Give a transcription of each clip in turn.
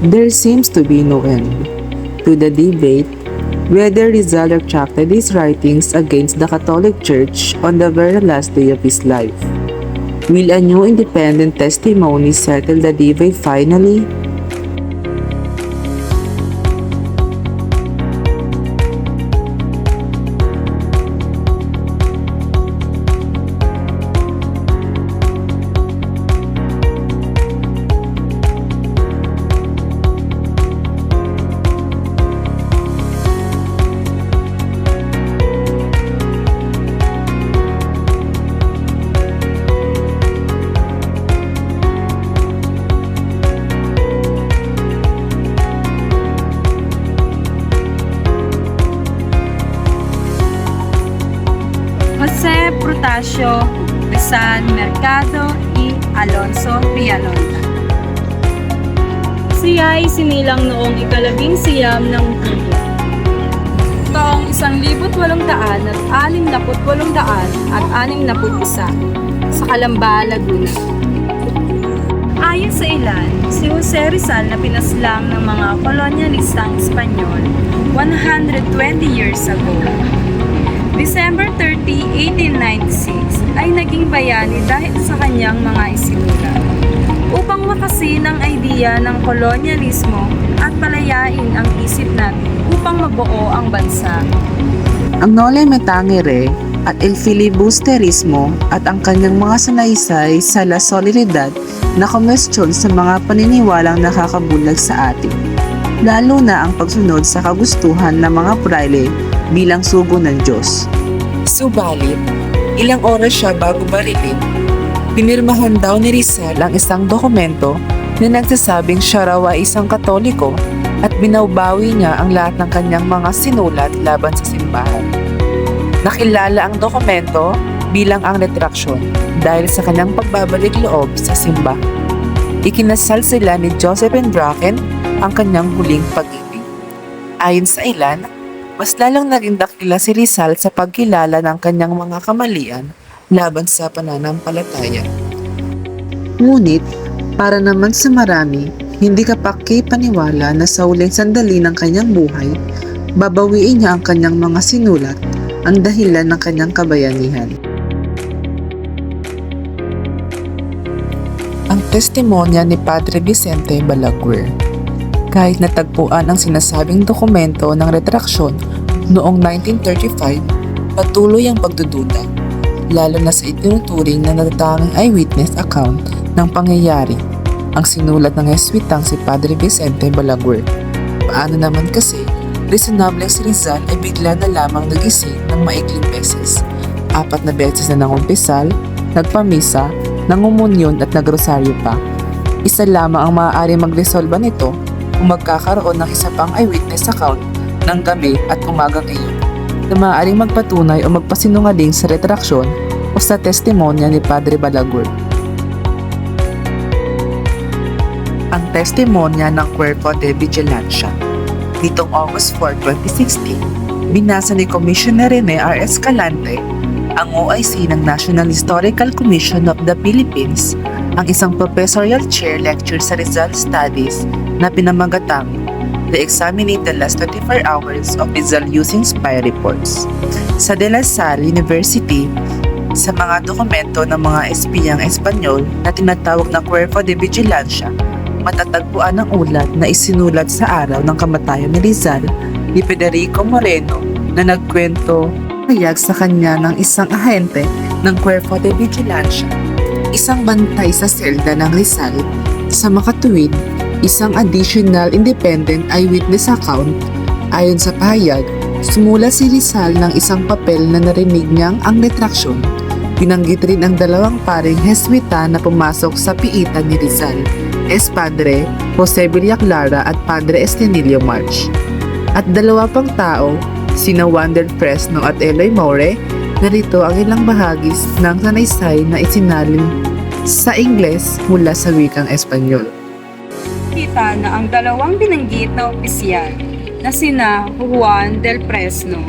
There seems to be no end to the debate whether Rizal retracted his writings against the Catholic Church on the very last day of his life. Will a new independent testimony settle the debate finally? Jose Protasio Rizal Mercado y Alonso Villalonga. Siya ay sinilang noong ika-11 ng Hulyo, taong 1868 sa Calamba, Laguna. Ayon sa ilan, si Jose Rizal na pinaslang ng mga kolonyalistang Espanyol 120 years ago. December 30, 1896 ay naging bayani dahil sa kanyang mga isinulat upang makasin ang idea ng kolonyalismo at palayain ang isip natin upang mabuo ang bansa. Ang Noli Me Tangere at El Filibusterismo at ang kanyang mga sanaysay sa La Solidaridad na komestyon sa mga paniniwalang nakakabulag sa atin, lalo na ang pagsunod sa kagustuhan ng mga prayle bilang sugo ng Diyos. Subalit, ilang oras siya bago barilin, pinirmahan daw ni Rizal ang isang dokumento na nagsasabing siya raw ay isang Katoliko at binawbawi niya ang lahat ng kanyang mga sinulat laban sa simbahan. Nakilala ang dokumento bilang ang retraction dahil sa kanyang pagbabalik loob sa simba. Ikinasal sila ni Josephine Bracken, ang kanyang huling pag-ibig. Ayon sa ilan, mas lalong naging dakila si Rizal sa pagkilala ng kanyang mga kamalian laban sa pananampalataya. Ngunit, para naman sa marami, hindi kapaki-paniwala na sa huling sandali ng kanyang buhay, babawiin niya ang kanyang mga sinulat, ang dahilan ng kanyang kabayanihan. Ang testimonya ni Padre Vicente Balaguer. Kahit natagpuan ang sinasabing dokumento ng retraksyon noong 1935, patuloy ang pagdududa, lalo na sa itinuturing na natatanging eyewitness account ng pangyayari, ang sinulat ng Jesuitang si Padre Vicente Balaguer. Paano naman kasi, reasonable si Rizal ay bigla na lamang nagising ng maikling beses. 4 na beses na nangumpisal, nagpamisa, nangumunyon at nagrosaryo pa. Isa lamang ang maaari magresolba nito kung magkakaroon ng isa pang eyewitness account ng gabi at umagang iyon na maaaring magpatunay o magpasinungaling sa retraksyon o sa testimonya ni Padre Balaguer. Ang testimonya ng Cuerpo de Vigilancia. Nitong August 4, 2016, binasa ni Commissioner Rene R. Escalante, ang OIC ng National Historical Commission of the Philippines, ang isang professorial chair lecture sa Rizal Studies na pinamagatang The Examining the Last 24 Hours of Rizal Using Spy Reports sa De La Salle University sa mga dokumento ng mga espiyang Espanyol na tinatawag na Cuerpo de Vigilancia. Matatagpuan ang ulat na isinulat sa araw ng kamatayan ni Rizal ni Federico Moreno na nagkwento payag sa kanya ng isang ahente ng Cuerpo de Vigilancia, isang bantay sa selda ng Rizal. Sa makatuwid, isang additional independent eyewitness account. Ayon sa pahayag, sumulat si Rizal ng isang papel na narinig niyang ang retraksyon. Binanggit rin ang dalawang paring Jesuita na pumasok sa piitan ni Rizal, Padre Jose Villaclara at Padre Estenilio March. At dalawa pang tao, sina Wander Fresno at Eloy More. Narito ang ilang bahagi ng sanaysay na isinalin sa Ingles mula sa wikang Espanyol. Kita na ang dalawang binanggit na opisyal na sina Juan del Fresno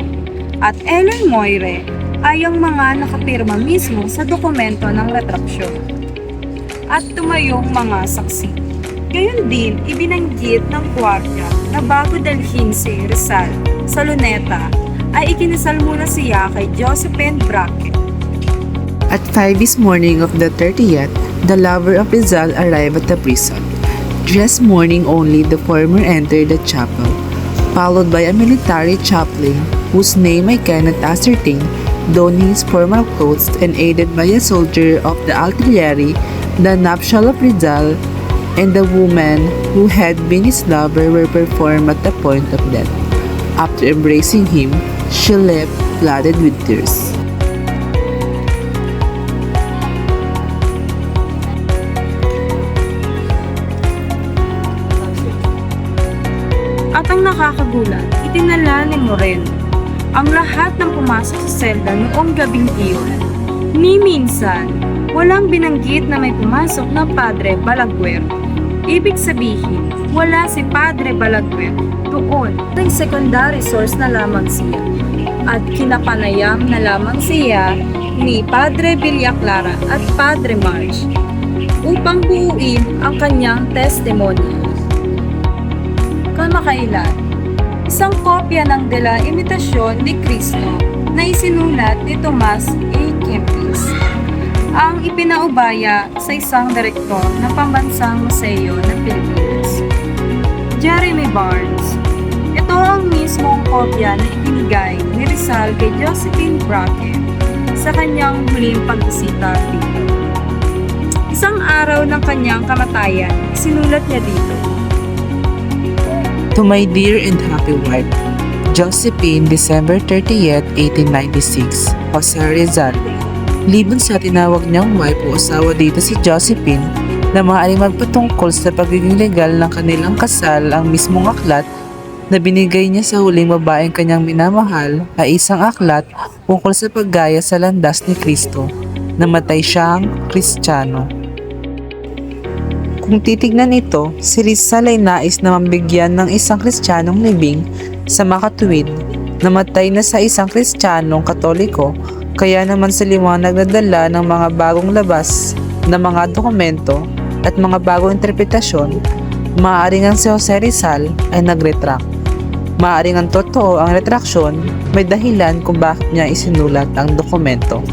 at Eloy Moire ay ang mga nakapirma mismo sa dokumento ng retraksyon at tumayong mga saksi. Gayon din, ibinanggit ng Guardia na bago dalhin si Rizal sa Luneta, ay ikinasal muna siya kay Josephine Braque. At 5 this morning of the 30th, the lover of Rizal arrived at the prison. Dressed mourning only, the former entered the chapel, followed by a military chaplain whose name I cannot ascertain, donning his formal clothes and aided by a soldier of the artillery. The nuptial of Rizal and the woman who had been his lover were performed at the point of death. After embracing him, she left flooded with tears. At ang nakakagulat, itinala ni Moreno ang lahat ng pumasok sa selda noong gabing iyon. Ni minsan, walang binanggit na may pumasok na Padre Balaguer. Ibig sabihin, wala si Padre Balaguer doon. Ang secondary source na lamang siya. At kinapanayam na lamang siya ni Padre Villaclara at Padre March upang buuin ang kanyang testimony. Kamakailan, isang kopya ng De la Imitasyon ni Cristo na isinulat ni Tomas A. Kempis ang ipinaubaya sa isang direktor ng Pambansang Museo ng Pilipinas, Jeremy Barnes. Ito ang mismong kopya na ibinigay ni Rizal kay Josephine Braque sa kanyang huling pagbisita dito. Isang araw ng kanyang kamatayan, isinulat niya dito: To my dear and happy wife, Josephine, December 30th, 1896, Jose Rizal. Liban sa tinawag niyang wife o asawa dito si Josephine na maaaring magpatungkol sa pagiging legal ng kanilang kasal, ang mismong aklat na binigay niya sa huling babaeng kanyang minamahal ay isang aklat ukol sa paggaya sa landas ni Kristo. Namatay siyang Kristiyano. Kung titignan ito, si Rizal ay nais na mambigyan ng isang Kristiyanong libing sa makatuwid. Namatay na sa isang Kristiyanong Katoliko, kaya naman sa liwanag na dala ng mga bagong labas na mga dokumento at mga bagong interpretasyon, maaaring ang si Jose Rizal ay nag-retract. Maaaring ang totoo ang retraksyon, may dahilan kung bakit niya isinulat ang dokumento.